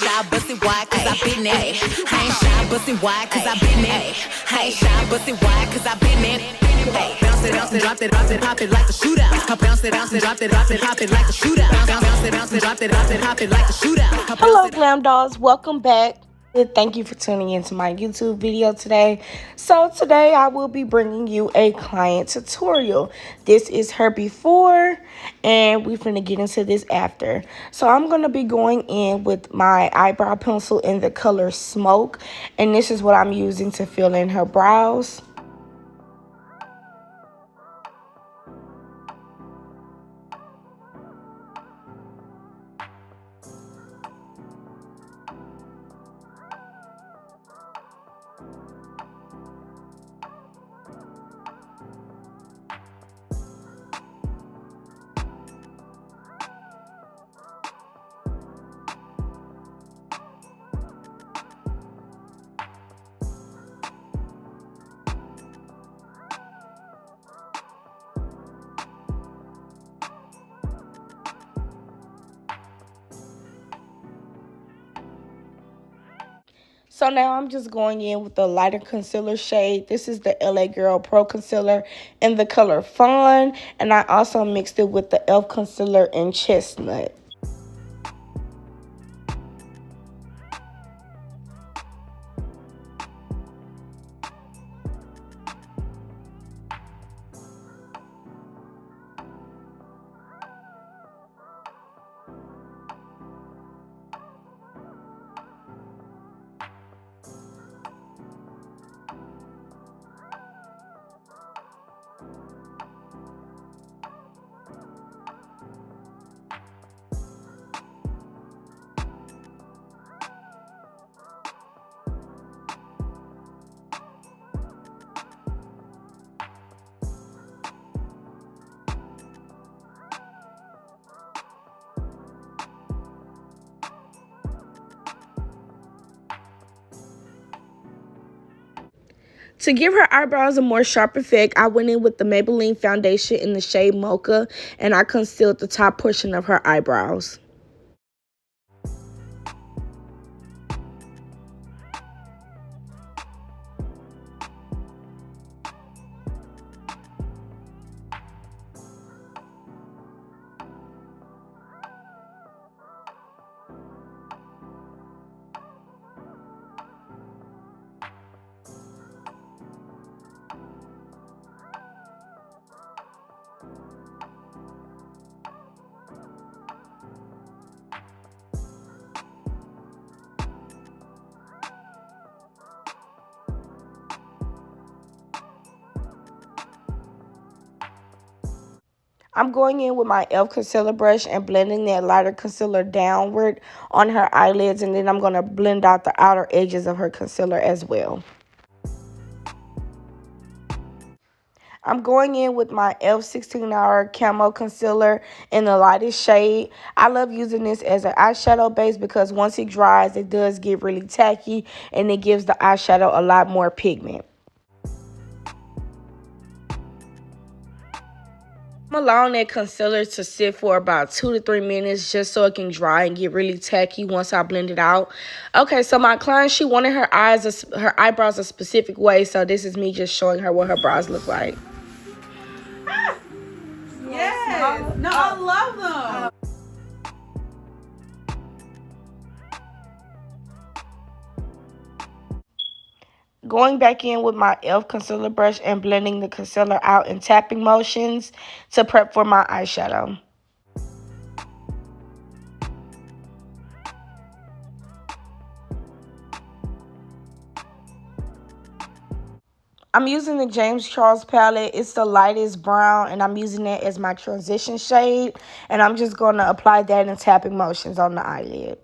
shy, bust it wide, cause I been there. I ain't shy, bust it wide, cause I been there. I ain't shy, bust it wide, cause I been there. Hey, bounce it, bounce it, drop it, drop it, hop it like a shootout. Bounce it, bounce it, drop it, drop it, hop it like a shootout. Bounce it, bounce it, drop it, drop it, hop it like a shootout. Hello, Glam dolls. Welcome back. Thank you for tuning into my YouTube video today. So today I will be bringing you a client tutorial. This is her before and we're finna get into this after. So I'm going to be going in with my eyebrow pencil in the color Smoke, and this is what I'm using to fill in her brows. So now I'm just going in with the lighter concealer shade. This is the LA Girl Pro Concealer in the color Fawn. And I also mixed it with the e.l.f. Concealer in Chestnut. To give her eyebrows a more sharp effect, I went in with the Maybelline foundation in the shade Mocha, and I concealed the top portion of her eyebrows. I'm going in with my e.l.f. concealer brush and blending that lighter concealer downward on her eyelids, and then I'm going to blend out the outer edges of her concealer as well. I'm going in with my e.l.f. 16-Hour Camo Concealer in the lightest shade. I love using this as an eyeshadow base because once it dries, it does get really tacky and it gives the eyeshadow a lot more pigment. I'm allowing that concealer to sit for about 2 to 3 minutes just so it can dry and get really tacky once I blend it out. Okay, so my client, she wanted her eyebrows a specific way, so this is me just showing her what her brows look like. Yes. No, I love them. Going back in with my e.l.f. concealer brush and blending the concealer out in tapping motions to prep for my eyeshadow. I'm using the James Charles palette. It's the lightest brown, and I'm using it as my transition shade. And I'm just going to apply that in tapping motions on the eyelid.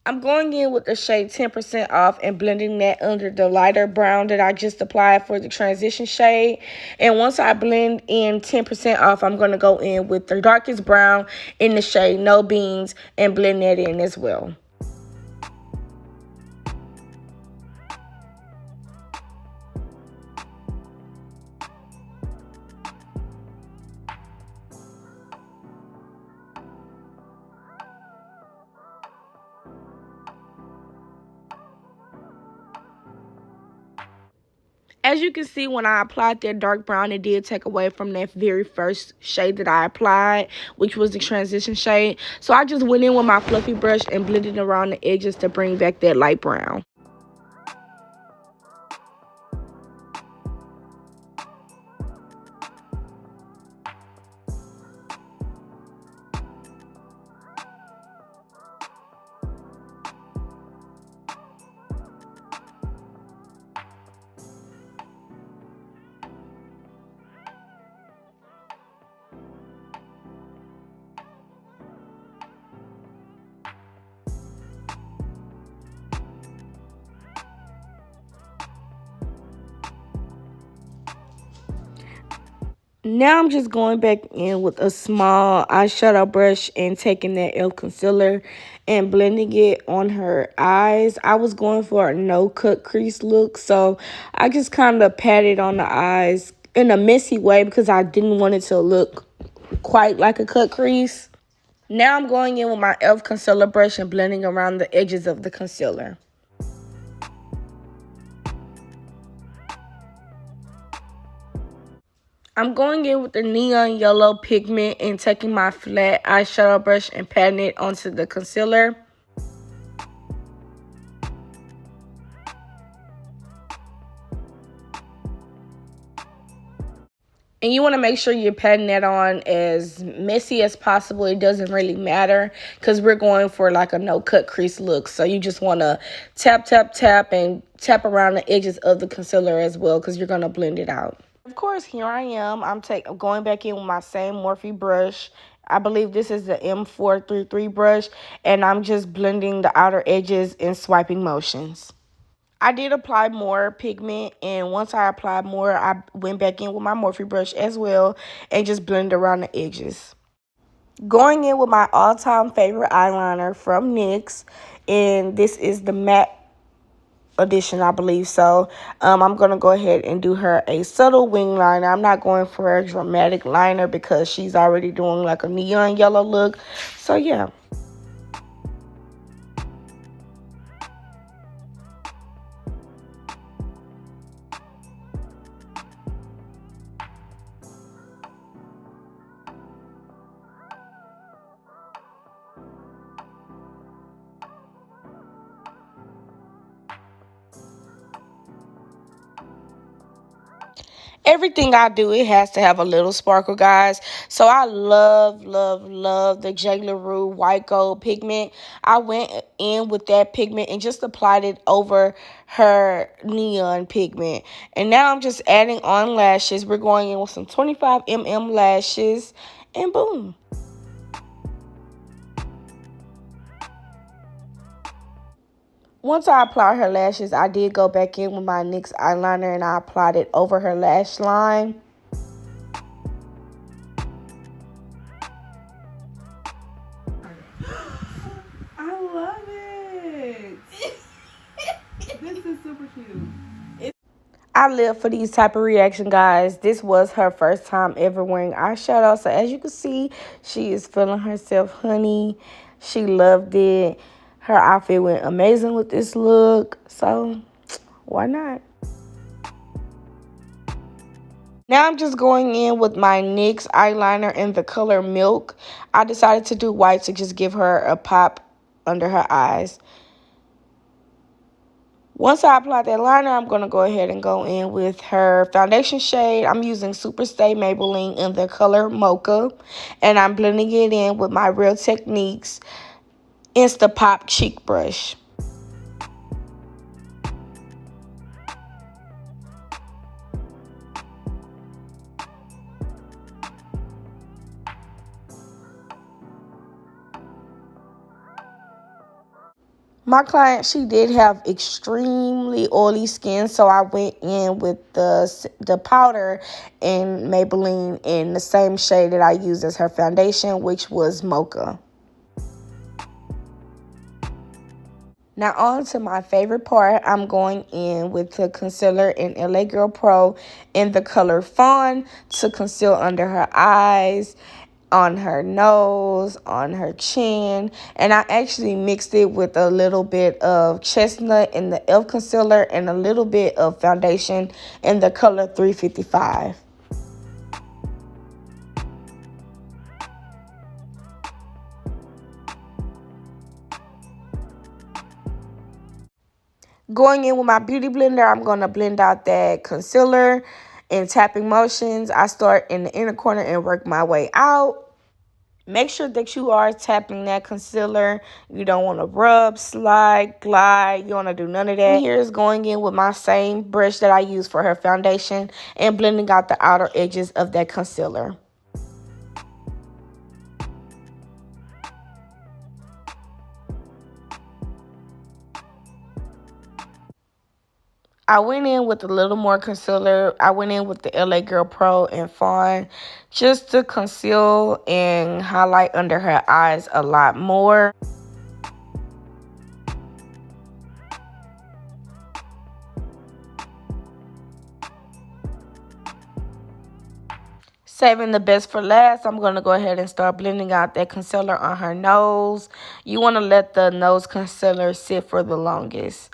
I'm going in with the shade 10% off and blending that under the lighter brown that I just applied for the transition shade. And once I blend in 10% off, I'm going to go in with the darkest brown in the shade No Beans and blend that in as well. As you can see, when I applied that dark brown, it did take away from that very first shade that I applied, which was the transition shade. So I just went in with my fluffy brush and blended around the edges to bring back that light brown. Now I'm just going back in with a small eyeshadow brush and taking that e.l.f. concealer and blending it on her eyes. I was going for a no cut crease look, so I just kind of patted on the eyes in a messy way because I didn't want it to look quite like a cut crease. Now I'm going in with my e.l.f. concealer brush and blending around the edges of the concealer. I'm going in with the neon yellow pigment and taking my flat eyeshadow brush and patting it onto the concealer. And you want to make sure you're patting that on as messy as possible. It doesn't really matter because we're going for like a no-cut crease look. So you just want to tap, tap, tap and tap around the edges of the concealer as well because you're going to blend it out. Of course, here I am. I'm going back in with my same Morphe brush. I believe this is the M433 brush. And I'm just blending the outer edges in swiping motions. I did apply more pigment, and once I applied more, I went back in with my Morphe brush as well and just blend around the edges. Going in with my all-time favorite eyeliner from NYX, and this is the matte edition, I believe so. I'm going to go ahead and do her a subtle wing liner. I'm not going for a dramatic liner because she's already doing like a neon yellow look. So, yeah. Everything I do, it has to have a little sparkle, guys. So I love, love, love the JLARUE white gold pigment. I went in with that pigment and just applied it over her neon pigment. And now I'm just adding on lashes. We're going in with some 25mm lashes. And boom. Once I applied her lashes, I did go back in with my NYX eyeliner and I applied it over her lash line. I love it. This is super cute. I live for these type of reaction, guys. This was her first time ever wearing eyeshadow. So as you can see, she is feeling herself, honey. She loved it. Her outfit went amazing with this look. So why not? Now I'm just going in with my NYX eyeliner in the color Milk. I decided to do white to just give her a pop under her eyes. Once I apply that liner, I'm going to go ahead and go in with her foundation shade. I'm using Superstay Maybelline in the color Mocha. And I'm blending it in with my Real Techniques Insta Pop Cheek Brush. My client, she did have extremely oily skin, so I went in with the powder in Maybelline in the same shade that I used as her foundation, which was Mocha. Now on to my favorite part. I'm going in with the concealer in LA Girl Pro in the color Fawn to conceal under her eyes, on her nose, on her chin, and I actually mixed it with a little bit of Chestnut in the e.l.f. concealer and a little bit of foundation in the color 355. Going in with my beauty blender, I'm going to blend out that concealer in tapping motions. I start in the inner corner and work my way out. Make sure that you are tapping that concealer. You don't want to rub, slide, glide. You don't want to do none of that. And here is going in with my same brush that I use for her foundation and blending out the outer edges of that concealer. I went in with a little more concealer. I went in with the LA Girl Pro and Fawn just to conceal and highlight under her eyes a lot more. Saving the best for last, I'm going to go ahead and start blending out that concealer on her nose. You want to let the nose concealer sit for the longest.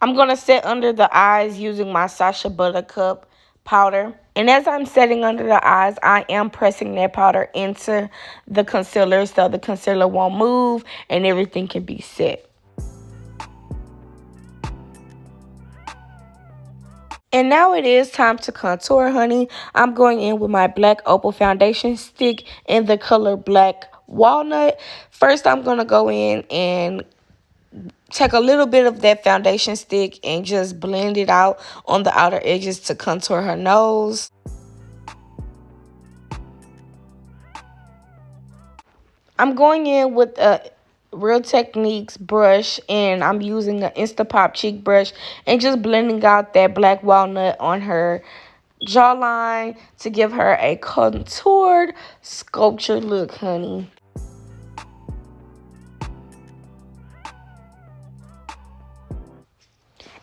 I'm going to set under the eyes using my Sacha Buttercup powder. And as I'm setting under the eyes, I am pressing that powder into the concealer so the concealer won't move and everything can be set. And now it is time to contour, honey. I'm going in with my black opal foundation stick in the color Black Walnut. First, I'm going to go in and take a little bit of that foundation stick and just blend it out on the outer edges to contour her nose. I'm going in with a Real Techniques brush and I'm using an Instapop cheek brush and just blending out that black walnut on her jawline to give her a contoured sculpture look, honey.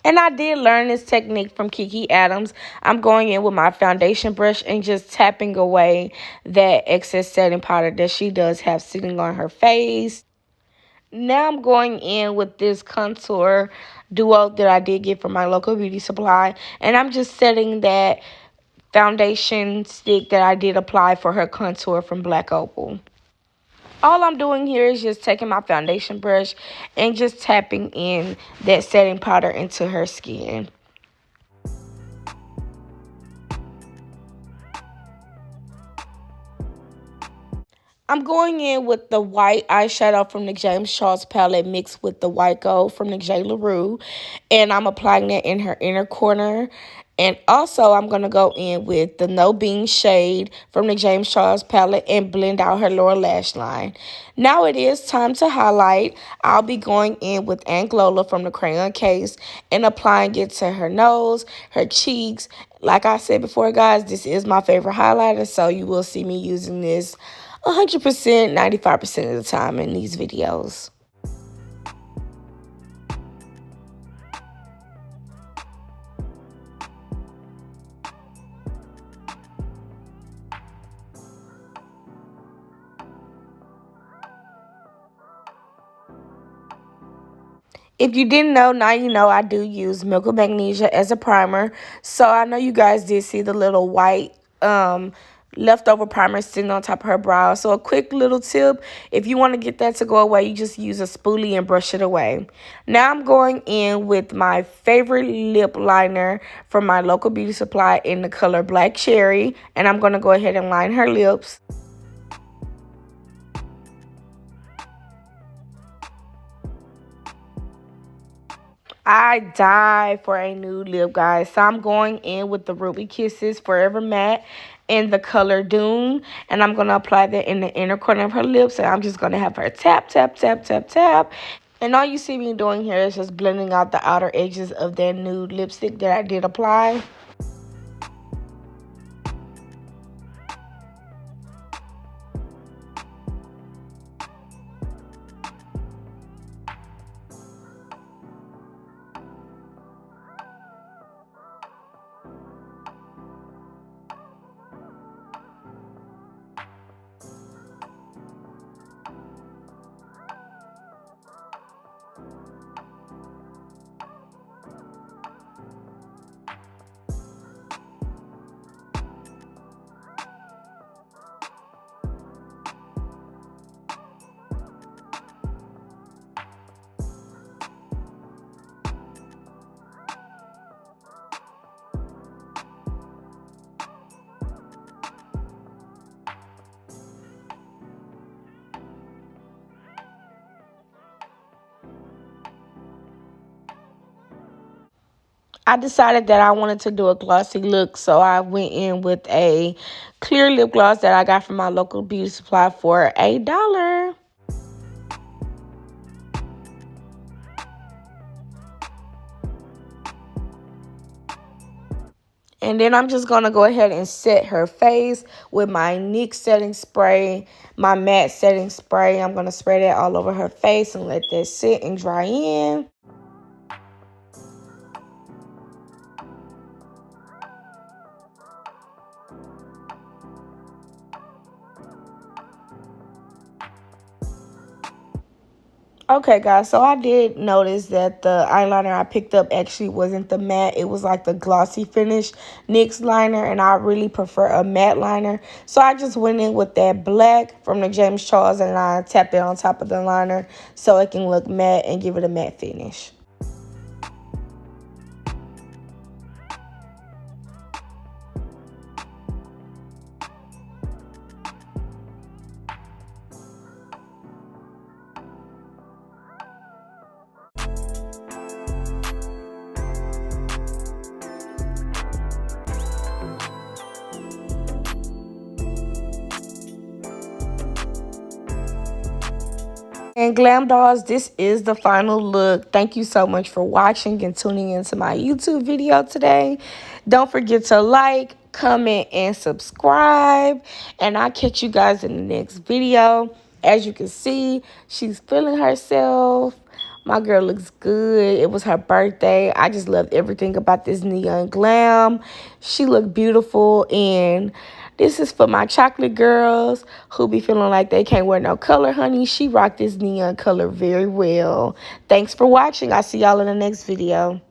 And I did learn this technique from Kiki Adams. I'm going in with my foundation brush and just tapping away that excess setting powder that she does have sitting on her face. Now I'm going in with this contour duo that I did get from my local beauty supply. And I'm just setting that foundation stick that I did apply for her contour from Black Opal. All I'm doing here is just taking my foundation brush and just tapping in that setting powder into her skin. I'm going in with the white eyeshadow from the James Charles palette mixed with the white gold from the JLARUE. And I'm applying that in her inner corner. And also, I'm going to go in with the No Bean shade from the James Charles palette and blend out her lower lash line. Now it is time to highlight. I'll be going in with ANGLOWLA from the crayon case and applying it to her nose, her cheeks. Like I said before, guys, this is my favorite highlighter, so you will see me using this 100%, 95% of the time in these videos. If you didn't know, now you know I do use Milk of Magnesia as a primer. So I know you guys did see the little white leftover primer sitting on top of her brow. So a quick little tip, if you want to get that to go away, you just use a spoolie and brush it away. Now I'm going in with my favorite lip liner from my local beauty supply in the color Black Cherry. And I'm going to go ahead and line her lips. I die for a nude lip, guys. So I'm going in with the Ruby Kisses Forever Matte in the color Dune. And I'm going to apply that in the inner corner of her lips. And I'm just going to have her tap, tap, tap, tap, tap. And all you see me doing here is just blending out the outer edges of that nude lipstick that I did apply. I decided that I wanted to do a glossy look, so I went in with a clear lip gloss that I got from my local beauty supply for $1. And then I'm just going to go ahead and set her face with my NYX setting spray, my matte setting spray. I'm going to spray that all over her face and let that sit and dry in. Okay, guys, so I did notice that the eyeliner I picked up actually wasn't the matte. It was like the glossy finish NYX liner, and I really prefer a matte liner. So I just went in with that black from the James Charles, and I tapped it on top of the liner so it can look matte and give it a matte finish. And Glam Dolls, this is the final look. Thank you so much for watching and tuning into my YouTube video today. Don't forget to like, comment, and subscribe. And I'll catch you guys in the next video. As you can see, she's feeling herself. My girl looks good. It was her birthday. I just loved everything about this neon glam. She looked beautiful, and this is for my chocolate girls who be feeling like they can't wear no color, honey. She rocked this neon color very well. Thanks for watching. I'll see y'all in the next video.